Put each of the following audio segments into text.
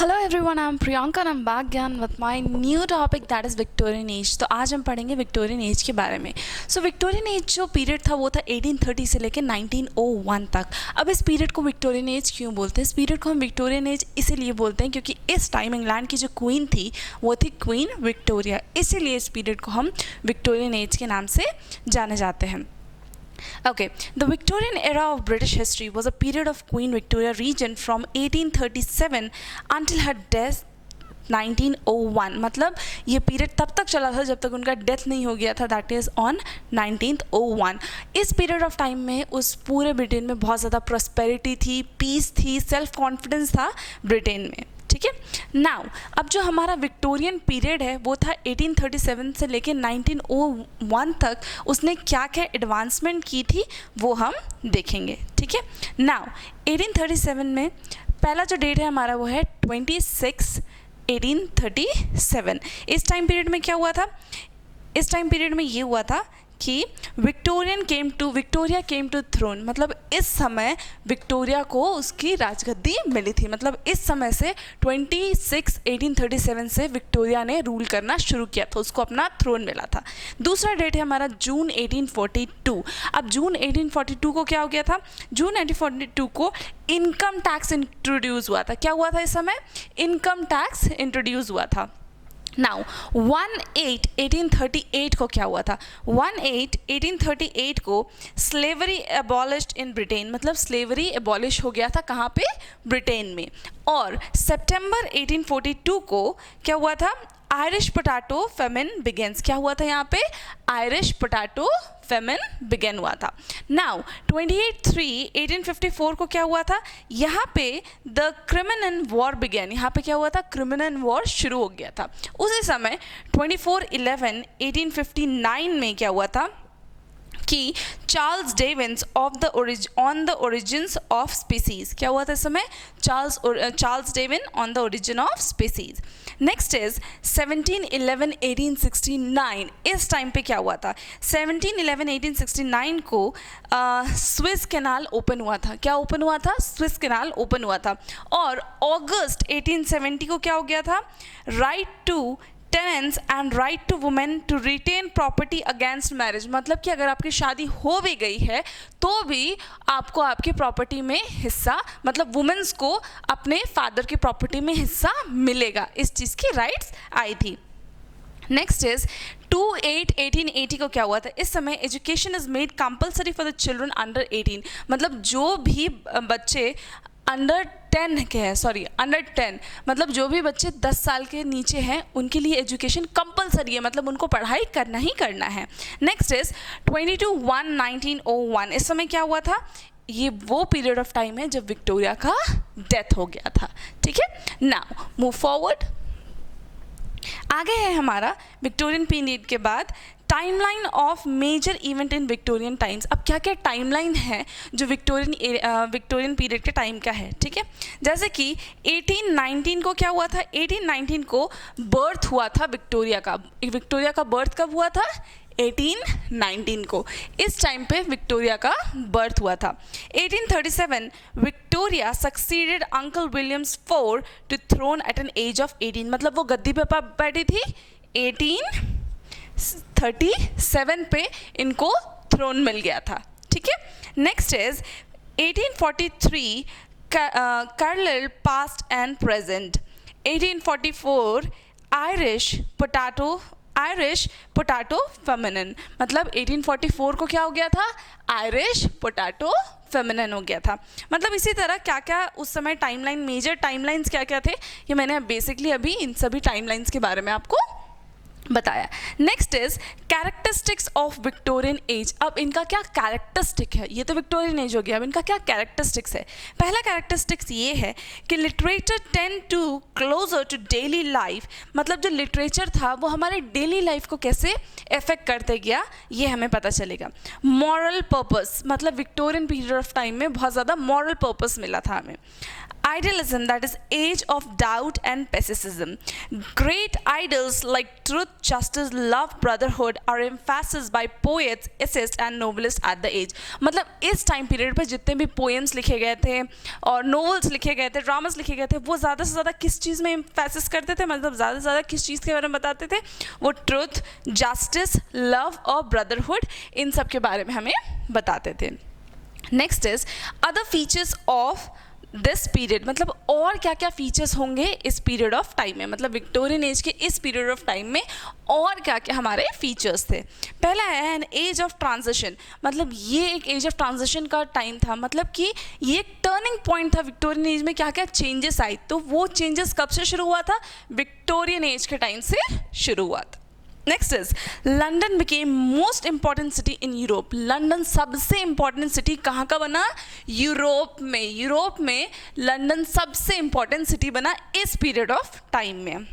Hello everyone, I am Priyanka and I'm back again with my new topic that is Victorian age. तो आज हम पढ़ेंगे Victorian age के बारे में। सो विक्टोरियन एज जो पीरियड था वो था 1830 से लेकर 1901 तक। अब इस पीरियड को विक्टोरियन एज क्यों बोलते हैं? इस पीरियड को हम विक्टोरियन एज इसीलिए बोलते हैं क्योंकि इस टाइम इंग्लैंड की जो क्वीन थी वो थी क्वीन विक्टोरिया, इसीलिए इस पीरियड को हम विक्टोरियन एज के नाम से जाने जाते हैं। Okay, the Victorian era of British history was a period of Queen Victoria region from 1837 until her death 1901। मतलब ये पीरियड तब तक चला था जब तक उनका डेथ नहीं हो गया था, दैट इज़ ऑन 1901। इस पीरियड ऑफ टाइम में उस पूरे ब्रिटेन में बहुत ज़्यादा प्रॉस्पेरिटी थी, पीस थी, सेल्फ कॉन्फिडेंस था ब्रिटेन में। ठीक है, नाउ अब जो हमारा विक्टोरियन पीरियड है वो था 1837 से लेके 1901 तक। उसने क्या क्या एडवांसमेंट की थी वो हम देखेंगे। ठीक है, नाउ 1837 में पहला जो डेट है हमारा वो है 26/1837। इस टाइम पीरियड में क्या हुआ था? इस टाइम पीरियड में ये हुआ था कि विक्टोरिया केम टू थ्रोन। मतलब इस समय विक्टोरिया को उसकी राजगद्दी मिली थी। मतलब इस समय से 26/1837 से विक्टोरिया ने रूल करना शुरू किया था, उसको अपना थ्रोन मिला था। दूसरा डेट है हमारा जून 1842। अब जून 1842 को क्या हो गया था? जून 1842 को इनकम टैक्स इंट्रोड्यूस हुआ था। क्या हुआ था इस समय? इनकम टैक्स इंट्रोड्यूस हुआ था। नाउ 1/8/1838 को क्या हुआ था? 1/8/1838 को स्लेवरी एबॉलिश्ड इन ब्रिटेन। मतलब स्लेवरी एबॉलिश हो गया था कहाँ पे? ब्रिटेन में। और सितंबर 1842 को क्या हुआ था? Irish potato famine begins. क्या हुआ था यहाँ पे? आयरिश पोटैटो फेमिन बिगेन हुआ था। नाउ 28/3/1854 को क्या हुआ था? यहाँ पे द क्रिमिनल वॉर बिगेन। यहाँ पे क्या हुआ था? क्रिमिनल वॉर शुरू हो गया था। उसी समय 24/11/1859 में क्या हुआ था कि Charles Darwin's on the origins of species. क्या हुआ था इस समय? Charles Darwin on the origin of species. Next is 17/11/1869। इस टाइम पे क्या हुआ था? 17/11/1869 को स्विस कैनाल ओपन हुआ था। क्या ओपन हुआ था? स्विस कैनाल ओपन हुआ था। और अगस्त 1870 को क्या हो गया था? Right to tenants and right to women to retain property against marriage. मतलब कि अगर आपकी शादी हो भी गई है तो भी आपको आपकी प्रॉपर्टी में हिस्सा, मतलब वुमेन्स को अपने फादर की प्रॉपर्टी में हिस्सा मिलेगा, इस चीज़ की राइट्स आई थी। नेक्स्ट इज 2/8/1880 को क्या हुआ था? इस समय education is made compulsory for the children under 18। मतलब जो भी बच्चे अंडर 10 मतलब जो भी बच्चे 10 साल के नीचे हैं उनके लिए एजुकेशन कंपलसरी है, मतलब उनको पढ़ाई करना ही करना है। Next is 22/1/1901। इस समय क्या हुआ था? ये वो पीरियड ऑफ टाइम है जब विक्टोरिया का डेथ हो गया था। ठीक है, नाउ मूव फॉरवर्ड। आगे है हमारा विक्टोरियन पीरियड के बाद timeline of major event in Victorian times. अब क्या क्या टाइमलाइन है जो विक्टोरियन पीरियड के टाइम का है? ठीक है, जैसे कि 1819 को क्या हुआ था? 1819 को बर्थ हुआ था विक्टोरिया का। विक्टोरिया का बर्थ कब हुआ था? 1819 को। इस टाइम पे विक्टोरिया का बर्थ हुआ था। 1837 Victoria succeeded uncle Williams IV to throne at an age of 18। मतलब वो गद्दी पे बैठी थी 1837 पे इनको थ्रोन मिल गया था। ठीक है, next is 1843 Carlill past and present. 1844 Irish potato feminine. मतलब 1844 को क्या हो गया था? आयरिश पोटैटो फेमिनिन हो गया था। मतलब इसी तरह क्या क्या उस समय टाइमलाइन, मेजर टाइमलाइंस क्या क्या थे, ये मैंने बेसिकली अभी इन सभी टाइमलाइंस के बारे में आपको बताया। Next is characteristics of Victorian age. अब इनका क्या कैरेक्टरिस्टिक है? ये तो विक्टोरियन एज हो गया, अब इनका क्या कैरेक्टरिस्टिक्स है? पहला कैरेक्टरिस्टिक्स ये है कि literature tend to closer to daily life. मतलब जो लिटरेचर था वो हमारे डेली लाइफ को कैसे अफेक्ट करते गया ये हमें पता चलेगा। मॉरल पर्पस, मतलब विक्टोरियन पीरियड ऑफ टाइम में बहुत ज़्यादा मॉरल पर्पस मिला था हमें। Idealism, that is age of doubt and pessimism. Great ideals like truth, justice, love, brotherhood are emphasized by poets, essayists and novelists at the age. मतलब इस time period पे जितने भी पोएम्स लिखे गए थे और नोवेल्स लिखे गए थे, ड्रामास लिखे गए थे, वो ज़्यादा से ज़्यादा किस चीज़ में एम्फेसिस करते थे, मतलब ज़्यादा से ज़्यादा किस चीज़ के बारे में बताते थे? वो ट्रुथ, जस्टिस, लव और ब्रदरहुड, इन सब के बारे में हमें बताते थे. Next is other features of this period, मतलब और क्या क्या फीचर्स होंगे इस पीरियड ऑफ टाइम में, मतलब विक्टोरियन एज के इस पीरियड ऑफ टाइम में और क्या क्या हमारे फीचर्स थे. पहला है एन एज ऑफ ट्रांजिशन, मतलब ये एक एज ऑफ ट्रांजिशन का टाइम था, मतलब कि ये एक टर्निंग पॉइंट था विक्टोरियन एज में, क्या क्या चेंजेस आई. तो वो चेंजेस कब से शुरू हुआ था? विक्टोरियन एज के टाइम से शुरू हुआ था. Next is London became most important city in Europe. London सबसे इंपॉर्टेंट सिटी कहाँ का बना? यूरोप में. यूरोप में लंदन सबसे इंपॉर्टेंट सिटी बना इस पीरियड ऑफ टाइम में.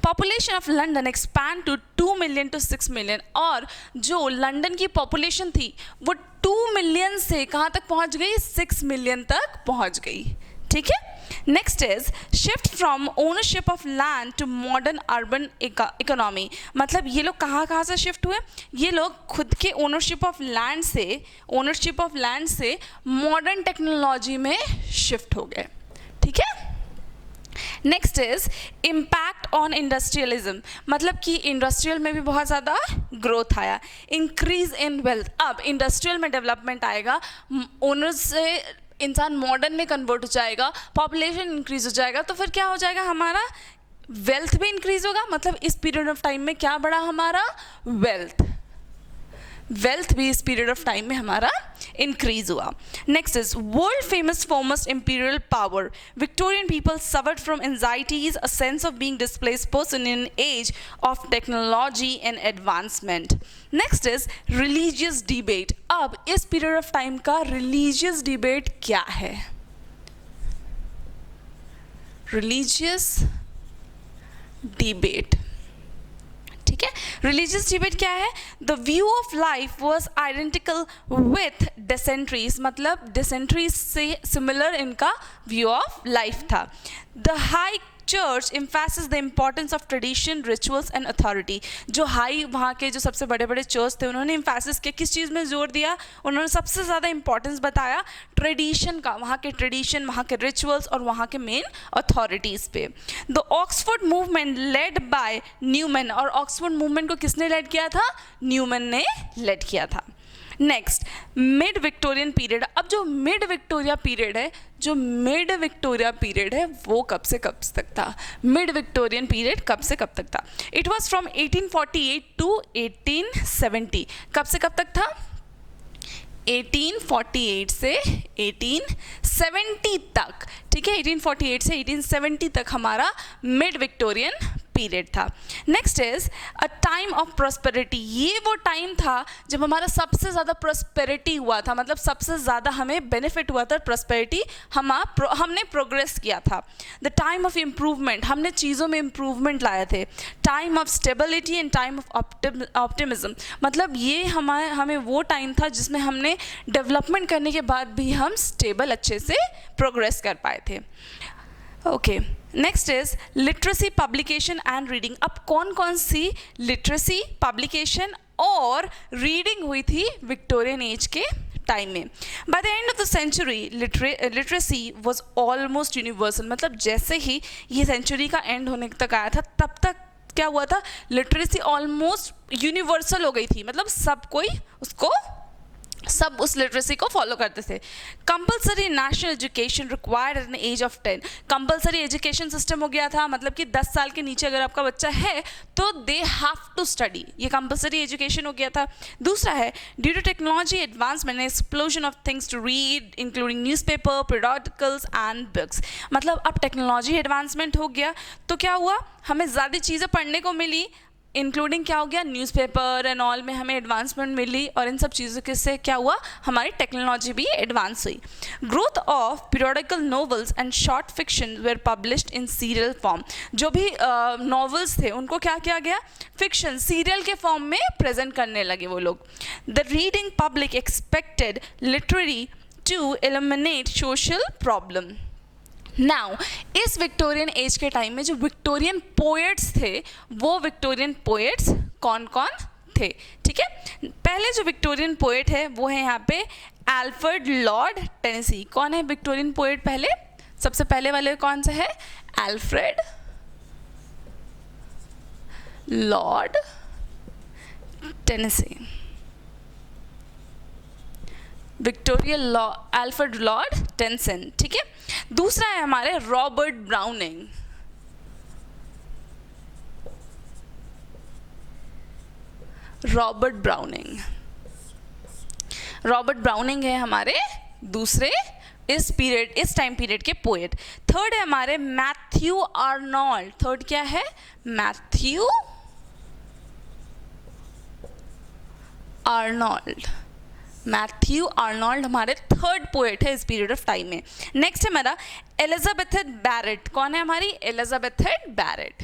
Population of London expand to 2 million to 6 million, और जो लंदन की पॉपुलेशन थी वो 2 मिलियन से कहाँ तक पहुँच गई? 6 मिलियन तक पहुँच गई. ठीक है. Next is shift from ownership of land to modern urban economy, मतलब ये लोग कहाँ कहाँ से शिफ्ट हुए? ये लोग खुद के ओनरशिप ऑफ लैंड से मॉडर्न टेक्नोलॉजी में शिफ्ट हो गए. ठीक है. Next is impact on industrialism, मतलब कि इंडस्ट्रियल में भी बहुत ज़्यादा ग्रोथ आया. इंक्रीज इन वेल्थ, अब इंडस्ट्रियल में डेवलपमेंट आएगा, ओनर्स से इंसान मॉडर्न में कन्वर्ट हो जाएगा, पॉपुलेशन इंक्रीज हो जाएगा, तो फिर क्या हो जाएगा? हमारा वेल्थ भी इंक्रीज होगा. मतलब इस पीरियड ऑफ टाइम में क्या बढ़ा? हमारा वेल्थ भी इस पीरियड ऑफ टाइम में हमारा इंक्रीज हुआ. Next is world famous foremost imperial power. Victorian people suffered from anxieties, a sense of being displaced person in age of technology and advancement. Next is religious debate. अब इस period of time का religious debate क्या है? Religious debate. ठीक है. Religious debate क्या है? The view of life was identical with dissenters, मतलब डिसेंट्रीज से सिमिलर इनका व्यू ऑफ लाइफ था. The high church emphasis the importance of tradition, rituals and authority. जो हाई वहाँ के जो सबसे बड़े बड़े चर्च थे, उन्होंने एम्फेसिस किया, किस चीज़ में जोर दिया? उन्होंने सबसे ज़्यादा इंपॉर्टेंस बताया ट्रेडिशन का, वहाँ के ट्रेडिशन, वहाँ के रिचुअल्स और वहाँ के मेन अथॉरिटीज़ पे. The Oxford movement led by Newman, और ऑक्सफोर्ड मूवमेंट को किसने लेड किया था? न्यूमैन ने लेड किया था. Next mid Victorian period. अब जो मिड विक्टोरिया पीरियड है वो कब से कब तक था? मिड विक्टोरियन पीरियड कब से कब तक था? It was from 1848 to 1870. कब से कब तक था? 1848 से 1870 तक. ठीक है. 1848 से 1870 तक हमारा मिड विक्टोरियन पीरियड था. Next is a time of prosperity. ये वो टाइम था जब हमारा सबसे ज़्यादा प्रॉस्पेरिटी हुआ था, मतलब सबसे ज़्यादा हमें बेनिफिट हुआ था. प्रॉस्पेरिटी हमने प्रोग्रेस किया था. द टाइम ऑफ इम्प्रूवमेंट, हमने चीज़ों में इम्प्रूवमेंट लाए थे. Time of stability and time of optimism, मतलब ये हमें वो टाइम था जिसमें हमने डेवलपमेंट करने के बाद भी हम स्टेबल अच्छे से प्रोग्रेस कर पाए थे. Okay. Next is literacy, publication and reading. अब कौन कौन सी लिटरेसी, पब्लिकेशन और रीडिंग हुई थी विक्टोरियन एज के टाइम में? By the end of the century literacy was almost universal, मतलब जैसे ही ये सेंचुरी का एंड होने तक आया था तब तक क्या हुआ था? लिटरेसी ऑलमोस्ट यूनिवर्सल हो गई थी, मतलब सब उस लिटरेसी को फॉलो करते थे. Compulsory national education required at an age of 10. Compulsory education system हो गया था, मतलब कि 10 साल के नीचे अगर आपका बच्चा है तो दे हैव टू स्टडी. ये कंपलसरी एजुकेशन हो गया था. दूसरा है due to technology advancement and explosion of things to read including newspaper, periodicals and books. मतलब अब टेक्नोलॉजी एडवांसमेंट हो गया तो क्या हुआ? हमें ज़्यादा चीज़ें पढ़ने को मिली, इंक्लूडिंग क्या हो गया? न्यूज़पेपर एंड ऑल में हमें एडवांसमेंट मिली, और इन सब चीज़ों से क्या हुआ? हमारी टेक्नोलॉजी भी एडवांस हुई. Growth of periodical novels and short fiction were published in serial form. जो भी नॉवेल्स थे उनको क्या किया गया? फिक्शन सीरियल के फॉर्म में प्रेजेंट करने लगे वो लोग. The reading public expected literary to eliminate social problem. Now इस विक्टोरियन एज के टाइम में जो विक्टोरियन पोएट्स थे वो विक्टोरियन पोएट्स कौन कौन थे, ठीक है। पहले जो विक्टोरियन पोएट है वो है यहाँ पे अल्फ्रेड लॉर्ड टेनेसी। कौन है विक्टोरियन पोएट पहले, सबसे पहले वाले कौन सा है, Alfred Lord Tennyson, Victoria Alfred Lord Tennyson, ठीक है। दूसरा है हमारे Robert Browning, Robert Browning, Robert Browning है हमारे दूसरे इस टाइम पीरियड के पोएट। थर्ड है हमारे मैथ्यू आर्नोल्ड, थर्ड क्या है, मैथ्यू आर्नोल्ड, मैथ्यू आर्नोल्ड हमारे थर्ड पोएट है इस पीरियड ऑफ टाइम में। नेक्स्ट है हमारा एलिजाबेथ बैरेट। कौन है हमारी, Elizabeth Barrett,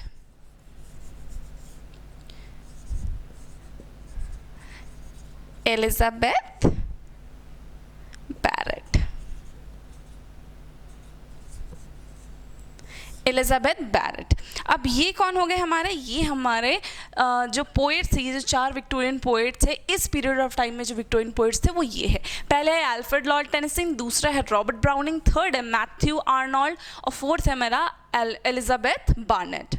Elizabeth Barrett, Elizabeth Barrett. अब ये कौन हो गए हमारे, ये हमारे जो पोएट्स थे, ये जो चार विक्टोरियन पोएट्स थे इस पीरियड ऑफ टाइम में जो विक्टोरियन पोएट्स थे वो ये है। पहले है अल्फ्रेड लॉर्ड टेनेसी, दूसरा है रॉबर्ट ब्राउनिंग, थर्ड है मैथ्यू आर्नोल्ड और फोर्थ है मेरा एलिजाबेथ बार्नेट,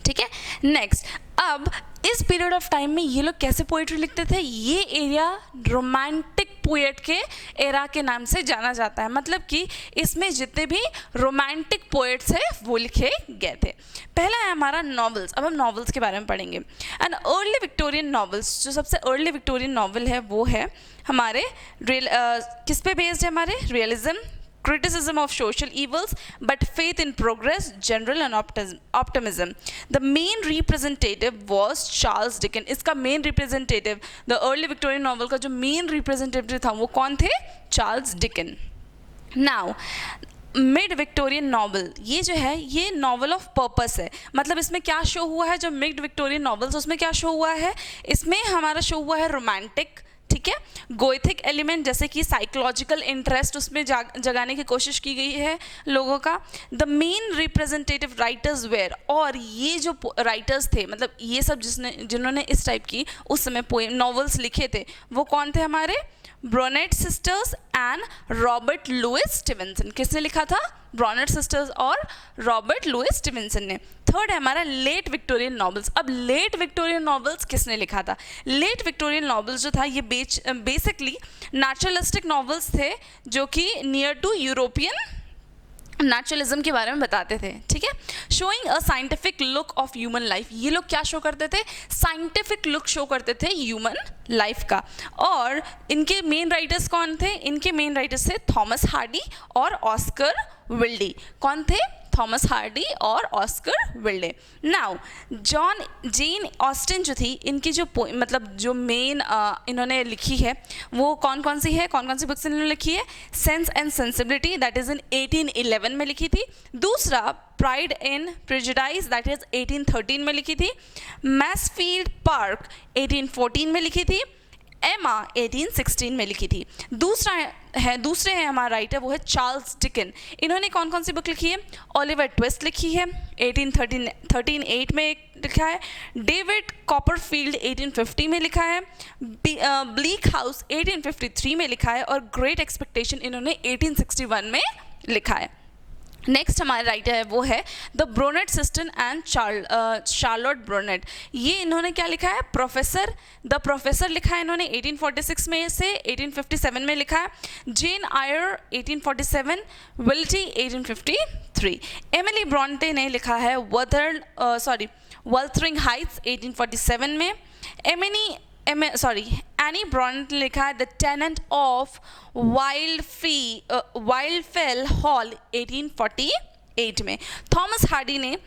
ठीक है। नेक्स्ट, अब इस पीरियड ऑफ टाइम में ये लोग कैसे पोएट्री लिखते थे, ये एरिया रोमांटिक पोएट के एरा के नाम से जाना जाता है। मतलब कि इसमें जितने भी रोमांटिक पोएट्स हैं वो लिखे गए थे। पहला है हमारा नॉवेल्स। अब हम नॉवेल्स के बारे में पढ़ेंगे। एंड अर्ली विक्टोरियन नॉवेल्स, जो सबसे अर्ली विक्टोरियन नॉवल है वो है हमारे किस पे बेस्ड है, हमारे realism, criticism of social evils, but faith in progress, general and optimism. The main representative was Charles Dickens. इसका main representative, the early Victorian novel का जो main representative था वो कौन थे, Charles Dickens. Now mid Victorian novel, ये जो है ये नॉवल ऑफ पर्पस है। मतलब इसमें क्या शो हुआ है, जो मिड विक्टोरियन नॉवेल्स उसमें क्या शो हुआ है, इसमें हमारा शो हुआ है रोमांटिक, ठीक है, गोएथिक एलिमेंट जैसे कि साइकोलॉजिकल इंटरेस्ट उसमें जगाने की कोशिश की गई है लोगों का। The main representative writers were, और ये जो राइटर्स थे, मतलब ये सब जिन्होंने इस टाइप की उस समय पोएम नॉवेल्स लिखे थे वो कौन थे हमारे, Bronte sisters and Robert Louis Stevenson. किसने लिखा था, ब्रोनेट सिस्टर्स और रॉबर्ट लुइस स्टीवेंसन ने। थर्ड है हमारा लेट विक्टोरियन नॉवेल्स। अब लेट विक्टोरियन नॉवेल्स किसने लिखा था, लेट विक्टोरियन नॉवेल्स जो था ये बेसिकली नेचुरलिस्टिक नॉवेल्स थे जो कि नियर टू यूरोपियन नेचुरलिज्म के बारे में बताते थे, ठीक है। Showing a scientific look of human life, ये लोग क्या शो करते थे, साइंटिफिक लुक शो करते थे ह्यूमन लाइफ का। और इनके मेन राइटर्स कौन थे, इनके मेन राइटर्स थे थॉमस हार्डी और ऑस्कर विल्डे। कौन थे, थॉमस हार्डी और ऑस्कर विल्डे। नाउ जेन ऑस्टिन जो थी, इनकी जो मतलब जो मेन इन्होंने लिखी है वो कौन कौन सी है, कौन कौन सी बुक्स इन्होंने लिखी है, sense and sensibility that is in 1811 में लिखी थी। दूसरा pride in prejudice that is 1813 में लिखी थी। मैसफील्ड पार्क 1814 में लिखी थी। एमा 1816 में लिखी थी। दूसरे हैं हमारा राइटर वो है चार्ल्स डिकन। इन्होंने कौन कौन सी बुक लिखी है, ओलिवर ट्विस्ट लिखी है 1838 में लिखा है। डेविड कॉपरफील्ड 1850 में लिखा है। ब्लीक हाउस 1853 में लिखा है और ग्रेट एक्सपेक्टेशन इन्होंने 1861 में लिखा है। नेक्स्ट हमारे राइटर है वो है द ब्रोनेट सिस्टर एंड चार्लोट ब्रोनेट। ये इन्होंने क्या लिखा है, द प्रोफेसर लिखा है इन्होंने 1846 में से 1857 में लिखा है। जेन आयर 1847, विल्टी 1853। एमिली ब्रॉन्टे ने लिखा है वल्थरिंग हाइट्स 1847 में। एनी ब्रॉन्ट लिखा है द टेनेंट ऑफ वाइल्डफेल हॉल 1848 में। थॉमस हार्डी ने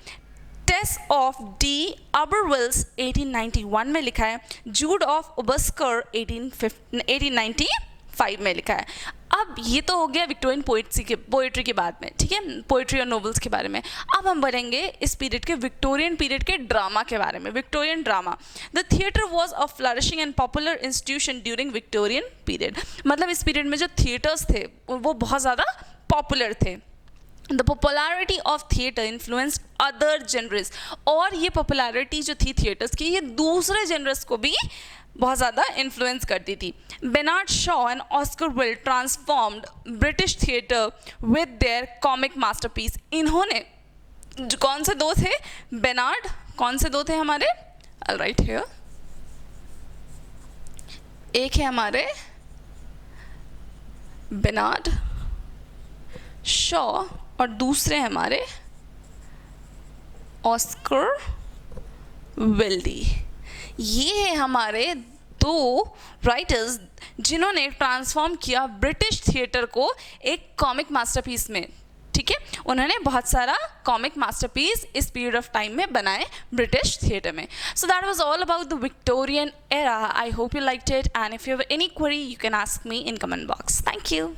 टेस ऑफ डी अबरविल्स 1891 में लिखा है। जूड ऑफ ओबस्कर 1895 में लिखा है। अब ये तो हो गया विक्टोरियन पोइट्री के बाद में, ठीक है, पोइट्री और नॉवेल्स के बारे में। अब हम बढ़ेंगे इस पीरियड के विक्टोरियन पीरियड के ड्रामा के बारे में। Victorian drama, the theatre was a flourishing and popular institution during Victorian period. मतलब इस पीरियड में जो थिएटर्स थे वो बहुत ज़्यादा पॉपुलर थे। The popularity of theatre influenced other genres, और ये पॉपुलैरिटी जो थी थिएटर्स की, ये दूसरे जेनर्स को भी बहुत ज़्यादा इन्फ्लुएंस करती थी. Bernard Shaw and Oscar Wilde transformed British theatre with their comic masterpiece. इन्होंने जो कौन से दो थे, बेनार्ड, कौन से दो थे हमारे, I'll write here, एक है हमारे बेनार्ड शॉ और दूसरे हमारे ऑस्कर विल्डी. ये है हमारे दो राइटर्स जिन्होंने ट्रांसफॉर्म किया ब्रिटिश थिएटर को एक कॉमिक मास्टरपीस में. ठीक है, उन्होंने बहुत सारा कॉमिक मास्टरपीस इस पीरियड ऑफ टाइम में बनाए ब्रिटिश थिएटर में. So that was all about the Victorian era. I hope you liked it, and if you have any query you can ask me in comment box. Thank you.